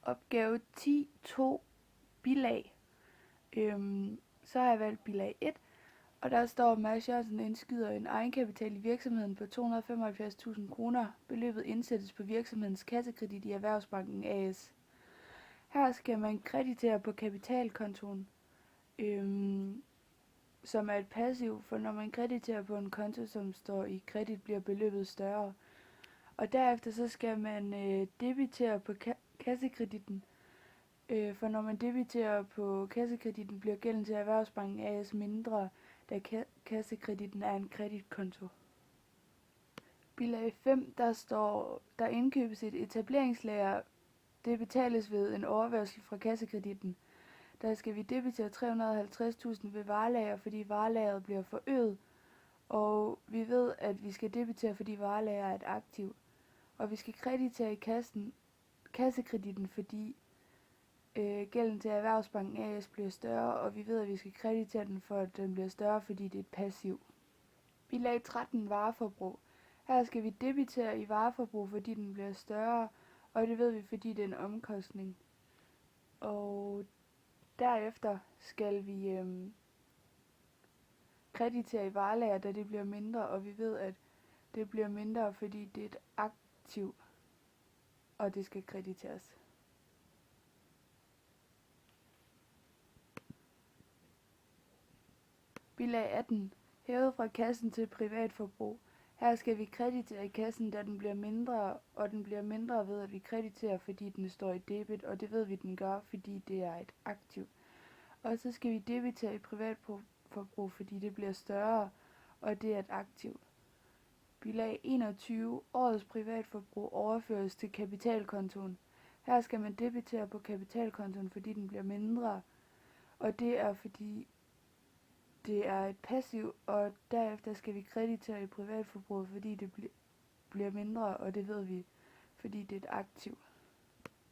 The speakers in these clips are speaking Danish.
Opgave 10.2 bilag. Så har jeg valgt bilag 1, og der står, at Mads Jørgensen indskyder en egenkapital i virksomheden på 275.000 kroner. Beløbet indsættes på virksomhedens kassekredit i Erhvervsbanken AS. Her skal man kreditere på kapitalkontoen, som er et passiv, for når man krediterer på en konto, som står i kredit, bliver beløbet større. Og derefter så skal man debitere på kassekreditten, for når man debiterer på kassekreditten, bliver gælden til Erhvervsbanken AS mindre, da kassekreditten er en kreditkonto. Bilag 5, der står, der indkøbes et etableringslager. Det betales ved en overførsel fra kassekreditten. Der skal vi debitere 350.000 ved varelager, fordi varelageret bliver forøget, og vi ved, at vi skal debitere, fordi varelager er et aktiv. Og vi skal kreditere i kassekreditten, fordi gælden til Erhvervsbanken AS bliver større, og vi ved, at vi skal kreditere den, for at den bliver større, fordi det er et passiv. Bilag 13, vareforbrug. Her skal vi debitere i vareforbrug, fordi den bliver større, og det ved vi, fordi det er en omkostning. Og derefter skal vi kreditere i varelager, da det bliver mindre, og vi ved, at det bliver mindre, fordi det er et aktiv, og det skal krediteres. Bilag 18. Hævet fra kassen til privatforbrug. Her skal vi kreditere i kassen, da den bliver mindre, og den bliver mindre ved, at vi krediterer, fordi den står i debit, og det ved vi, den gør, fordi det er et aktiv. Og så skal vi debitere i privatforbrug, fordi det bliver større, og det er et aktiv. Bilag 21. Årets privatforbrug overføres til kapitalkontoen. Her skal man debitere på kapitalkontoen, fordi den bliver mindre, og det er fordi det er et passiv, og derefter skal vi kreditere i privatforbrug, fordi det bliver mindre, og det ved vi, fordi det er et aktiv.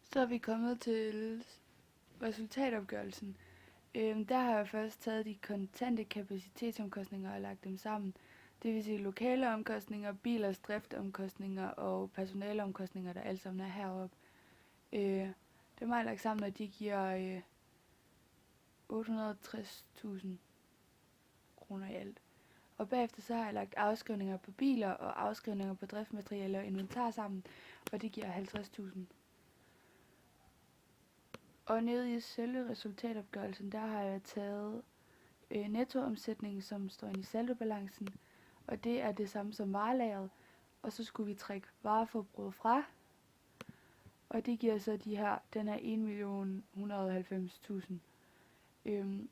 Så er vi kommet til resultatopgørelsen. Der har jeg først taget de kontante kapacitetsomkostninger og lagt dem sammen. Det vil sige lokale omkostninger, bilers driftomkostninger og personaleomkostninger, der alle sammen er heroppe. Dem har jeg lagt sammen, og de giver 860.000 kroner i alt. Og bagefter så har jeg lagt afskrivninger på biler og afskrivninger på driftsmaterialer og inventar sammen, og det giver 50.000. Og nede i selve resultatopgørelsen, der har jeg taget nettoomsætningen, som står inde i saldobalancen, og det er det samme som varelageret, og så skulle vi trække vareforbruget fra, og det giver så den her 1.190.000.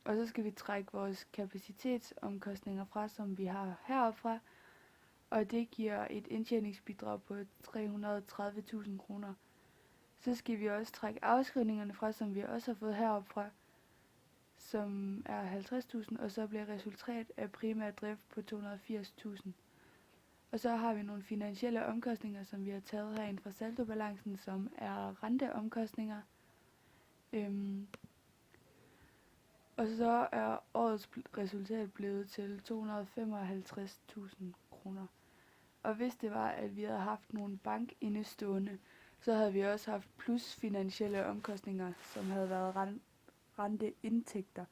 Og så skal vi trække vores kapacitetsomkostninger fra, som vi har heroppe fra, og det giver et indtjeningsbidrag på 330.000 kroner. Så skal vi også trække afskrivningerne fra, som vi også har fået heroppe fra, som er 50.000, og så bliver resultat af primær drift på 280.000. Og så har vi nogle finansielle omkostninger, som vi har taget herinde fra saldobalancen, som er renteomkostninger. Og så er årets resultat blevet til 255.000 kroner. Og hvis det var, at vi havde haft nogle bankindestående, så havde vi også haft plus finansielle omkostninger, som havde været renteindtægter.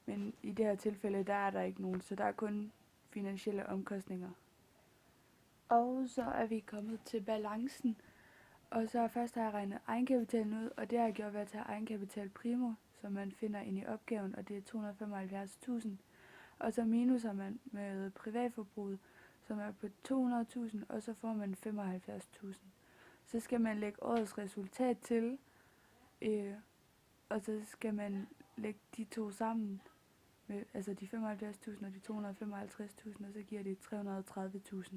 Men i det her tilfælde, der er der ikke nogen, så der er kun finansielle omkostninger. Og så er vi kommet til balancen. Og så først har jeg regnet egenkapitalen ud, og det har jeg gjort ved at tage egenkapital primo, som man finder inde i opgaven, og det er 275.000. Og så minuser man med privatforbruget, som er på 200.000, og så får man 75.000. Så skal man lægge årets resultat til, og så skal man lægge de to sammen, med, altså de 75.000 og de 255.000, og så giver det 330.000.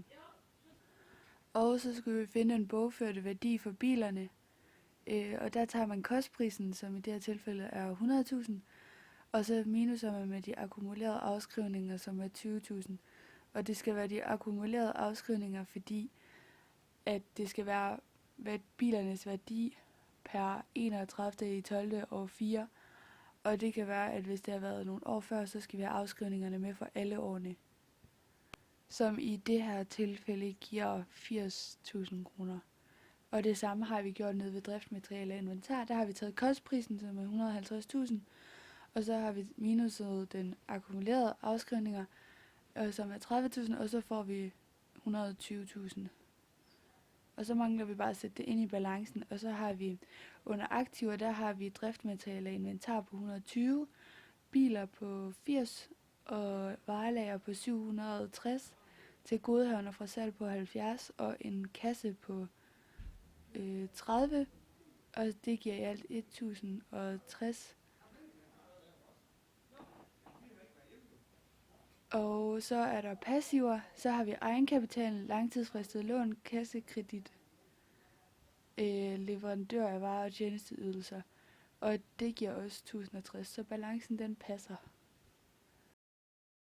Og så skulle vi finde en bogførte værdi for bilerne, og der tager man kostprisen, som i det her tilfælde er 100.000, og så minuser man med de akkumulerede afskrivninger, som er 20.000. Og det skal være de akkumulerede afskrivninger, fordi at det skal være bilernes værdi per 31. i 12. år 4. Og det kan være, at hvis det har været nogle år før, så skal vi have afskrivningerne med for alle årene. Som i det her tilfælde giver 80.000 kroner. Og det samme har vi gjort nede ved driftmateriale og inventar. Der har vi taget kostprisen, som er 150.000, og så har vi minuset den akkumulerede afskrivninger, som er 30.000, og så får vi 120.000. Og så mangler vi bare at sætte det ind i balancen, og så har vi under aktiver, der har vi driftmateriale og inventar på 120, biler på 80 og varelager på 760, til godehavner fra salg på 70 og en kasse på 30, og det giver i alt 1060. Og så er der passiver, så har vi egenkapitalen, langtidsfristet lån, kassekredit, leverandør af varer og tjenesteydelser, og det giver også 1060, så balancen den passer.